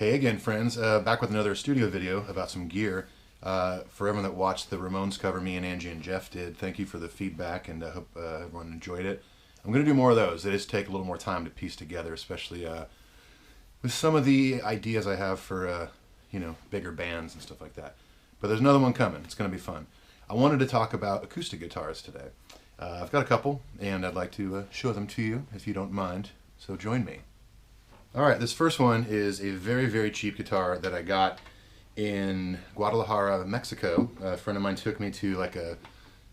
Hey again, friends. Back with another studio video about some gear. For everyone that watched the Ramones cover me and Angie and Jeff did, thank you for the feedback, and I hope everyone enjoyed it. I'm going to do more of those. They just take a little more time to piece together, especially with some of the ideas I have for bigger bands and stuff like that. But there's another one coming. It's going to be fun. I wanted to talk about acoustic guitars today. I've got a couple, and I'd like to show them to you if you don't mind. So join me. Alright, this first one is a very, very cheap guitar that I got in Guadalajara, Mexico. A friend of mine took me to like a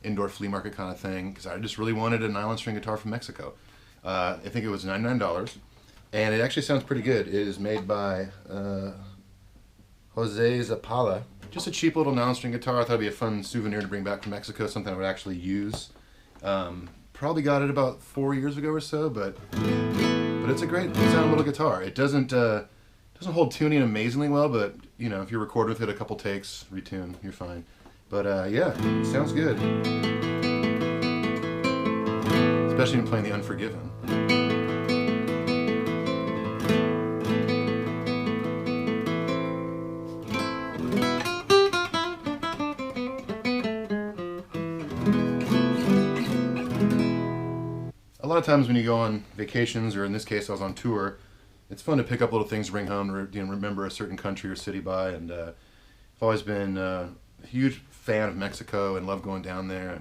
indoor flea market kind of thing because I just really wanted a nylon string guitar from Mexico. I think it was $99, and it actually sounds pretty good. It is made by Jose Zapala. Just a cheap little nylon string guitar. I thought it'd be a fun souvenir to bring back from Mexico, something I would actually use. Probably got it about 4 years ago or so, but it's a great sounding little guitar. It doesn't hold tuning amazingly well, but if you record with it a couple takes, retune, you're fine. But yeah, it sounds good. Especially when playing the Unforgiven. A lot of times when you go on vacations, or in this case I was on tour, it's fun to pick up little things to bring home, or remember a certain country or city by. And I've always been a huge fan of Mexico and love going down there,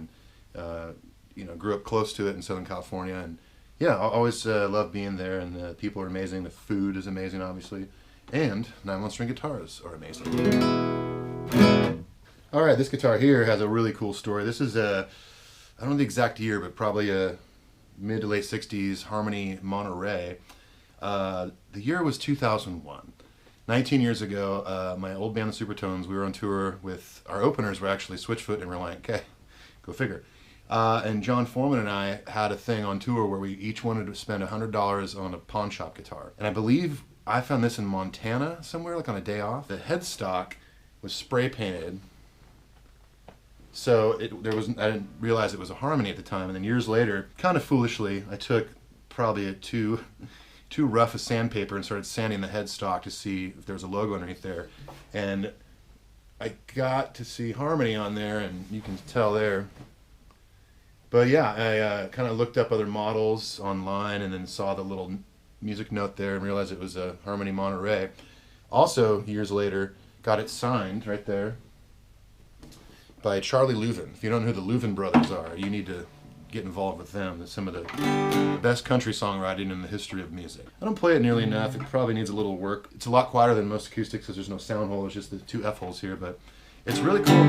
and grew up close to it in Southern California. And yeah, I always love being there, and the people are amazing, the food is amazing obviously, and nylon string guitars are amazing. Alright, this guitar here has a really cool story. This is I don't know the exact year, but probably a mid to late 60s Harmony Monterey. The year was 2001. 19 years ago, my old band, the Supertones, we were on tour with, our openers were actually Switchfoot and Reliant K. Go figure. And John Foreman and I had a thing on tour where we each wanted to spend $100 on a pawn shop guitar. And I believe I found this in Montana somewhere, like on a day off. The headstock was spray painted. So I didn't realize it was a Harmony at the time, and then years later, kind of foolishly, I took probably a too rough a sandpaper and started sanding the headstock to see if there was a logo underneath there, and I got to see Harmony on there, and you can tell there. But yeah, I kind of looked up other models online, and then saw the little music note there, and realized it was a Harmony Monterey. Also, years later, got it signed right there by Charlie Louvin. If you don't know who the Louvin brothers are, you need to get involved with them. They're some of the best country songwriting in the history of music. I don't play it nearly enough. It probably needs a little work. It's a lot quieter than most acoustics because there's no sound hole. It's just the two F holes here, but it's really cool.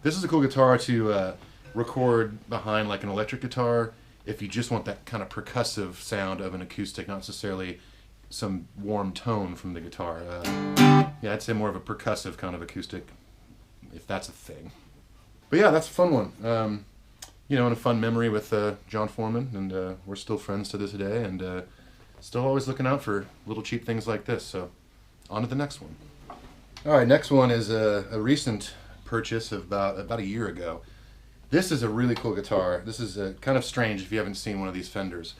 This is a cool guitar to record behind like an electric guitar, if you just want that kind of percussive sound of an acoustic, not necessarily some warm tone from the guitar. Yeah, I'd say more of a percussive kind of acoustic, if that's a thing. But yeah, that's a fun one. And a fun memory with John Foreman, and we're still friends to this day, and still always looking out for little cheap things like this. So, on to the next one. Alright, next one is a recent purchase of about a year ago. This is a really cool guitar. This is kind of strange if you haven't seen one of these Fenders.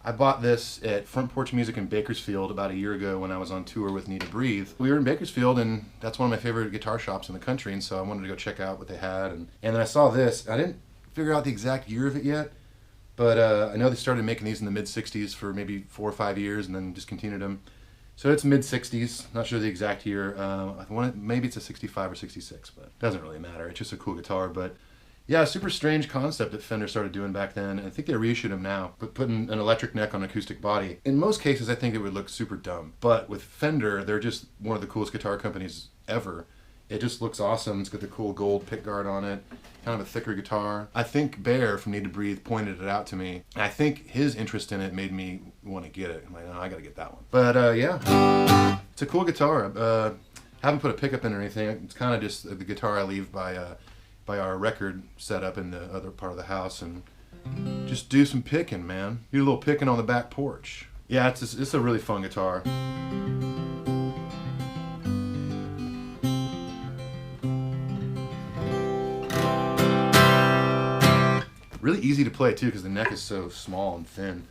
I bought this at Front Porch Music in Bakersfield about a year ago when I was on tour with Need to Breathe. We were in Bakersfield, and that's one of my favorite guitar shops in the country, and so I wanted to go check out what they had. And then I saw this. I didn't figure out the exact year of it yet, but I know they started making these in the mid-60s for maybe 4 or 5 years and then discontinued them. So it's mid-60s, not sure the exact year. Maybe it's a 65 or 66, but it doesn't really matter. It's just a cool guitar. But yeah, super strange concept that Fender started doing back then. I think they reissued them now, but putting an electric neck on an acoustic body. In most cases, I think it would look super dumb. But with Fender, they're just one of the coolest guitar companies ever. It just looks awesome. It's got the cool gold pickguard on it, kind of a thicker guitar. I think Bear from Need to Breathe pointed it out to me. And I think his interest in it made me want to get it. I'm like, oh, I gotta get that one. But yeah, it's a cool guitar. Haven't put a pickup in or anything. It's kind of just the guitar I leave by our record setup in the other part of the house, and just do some picking, man. Do a little picking on the back porch. Yeah, it's a really fun guitar. Really easy to play too because the neck is so small and thin.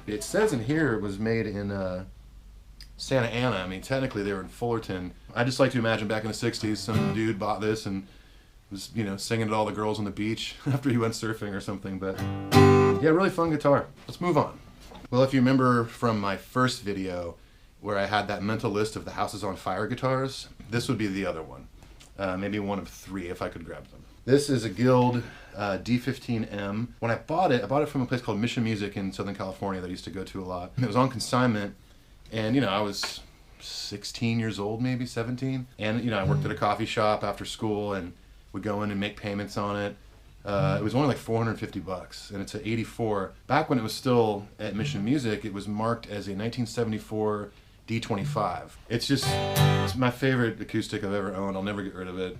It says in here it was made in Santa Ana. I mean, technically they were in Fullerton. I just like to imagine back in the 60s, some dude bought this and was, you know, singing to all the girls on the beach after he went surfing or something. But yeah, really fun guitar. Let's move on. Well, if you remember from my first video where I had that mental list of the Houses on Fire guitars, this would be the other one. Maybe one of 3 if I could grab them. This is a Guild D15M. When I bought it from a place called Mission Music in Southern California that I used to go to a lot. It was on consignment, and you know, I was 16 years old, maybe 17. And you know, I worked at a coffee shop after school and would go in and make payments on it. It was only like $450, and it's an 84. Back when it was still at Mission Music, it was marked as a 1974 D25. It's my favorite acoustic I've ever owned. I'll never get rid of it.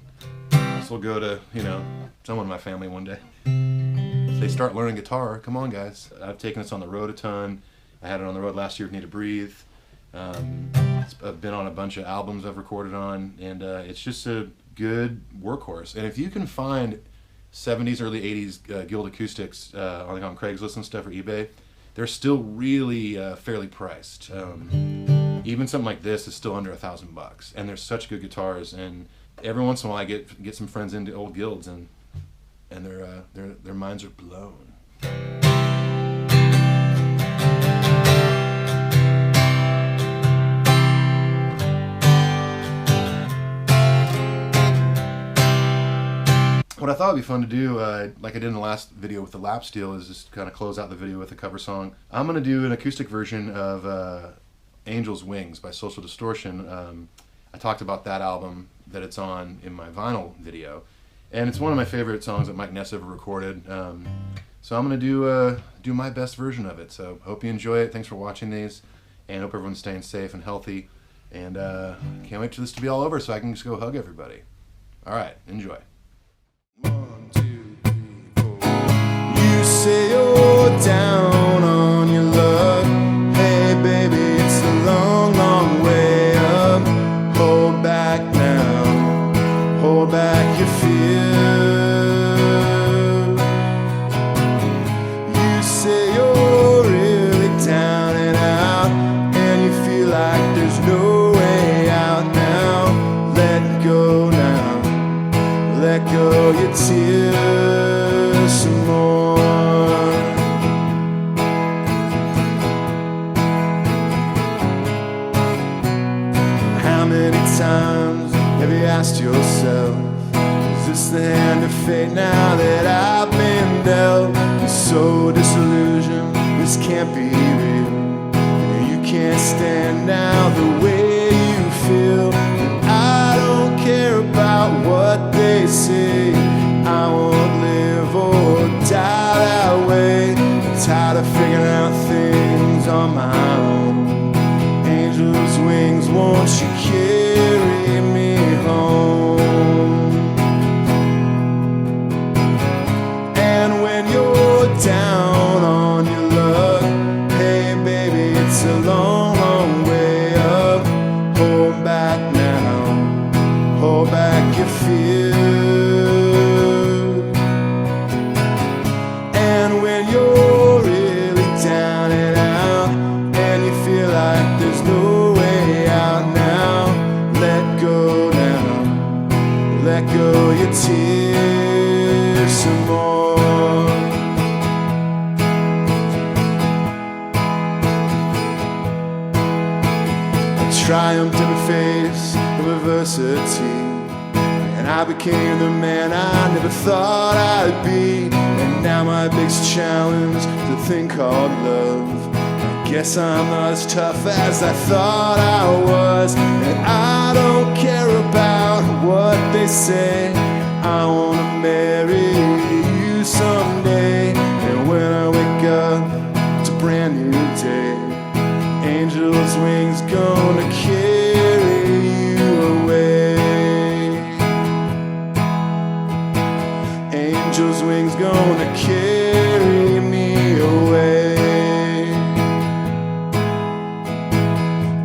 This will go to, you know, someone in my family one day. If they start learning guitar, come on guys. I've taken this on the road a ton. I had it on the road last year with Need to Breathe. I've been on a bunch of albums I've recorded on, and it's just a good workhorse. And if you can find 70s, early 80s Guild Acoustics on Craigslist and stuff or eBay, they're still really fairly priced. Even something like this is still under $1,000, and they're such good guitars. And every once in a while, I get some friends into old Guilds, and their minds are blown. What I thought would be fun to do, like I did in the last video with the lap steel, is just kind of close out the video with a cover song. I'm going to do an acoustic version of Angel's Wings by Social Distortion. I talked about that album that it's on in my vinyl video, and it's one of my favorite songs that Mike Ness ever recorded. So I'm going to do my best version of it. So hope you enjoy it. Thanks for watching these, and hope everyone's staying safe and healthy. And can't wait for this to be all over so I can just go hug everybody. All right, enjoy. 1, 2, 3, 4. You say you're down on your luck. Hey baby, it's a long, long way up. Hold back now, hold back your fear. You say you're really down and out, and you feel like there's no way out now. Let go now, let go your tears some more. How many times have you asked yourself, is this the hand of fate now that I've been dealt? You're so disillusioned, this can't be real. You can't stand now the way you feel. And I don't care about what they say. I won't live or die that way. I'm tired of figuring out things on my own. Angel's wings, won't you carry me home? And when you're down on your luck, hey baby, it's a long, long way up. Hold back now, hold back your fear. And when you're really down and out, and you feel like there's no way out now, let go now, let go your tears some more. I triumphed in the face of adversity, and I became the man I never thought I'd be. And now my biggest challenge is a thing called love. I guess I'm not as tough as I thought I was. And I don't care about what they say. I wanna marry you someday. And when I wake up, it's a brand new day. Angel's wings gonna carry you away. Angel's wings gonna carry me away.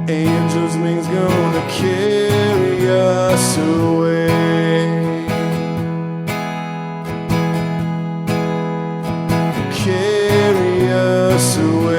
Angel's wings gonna carry us away. away.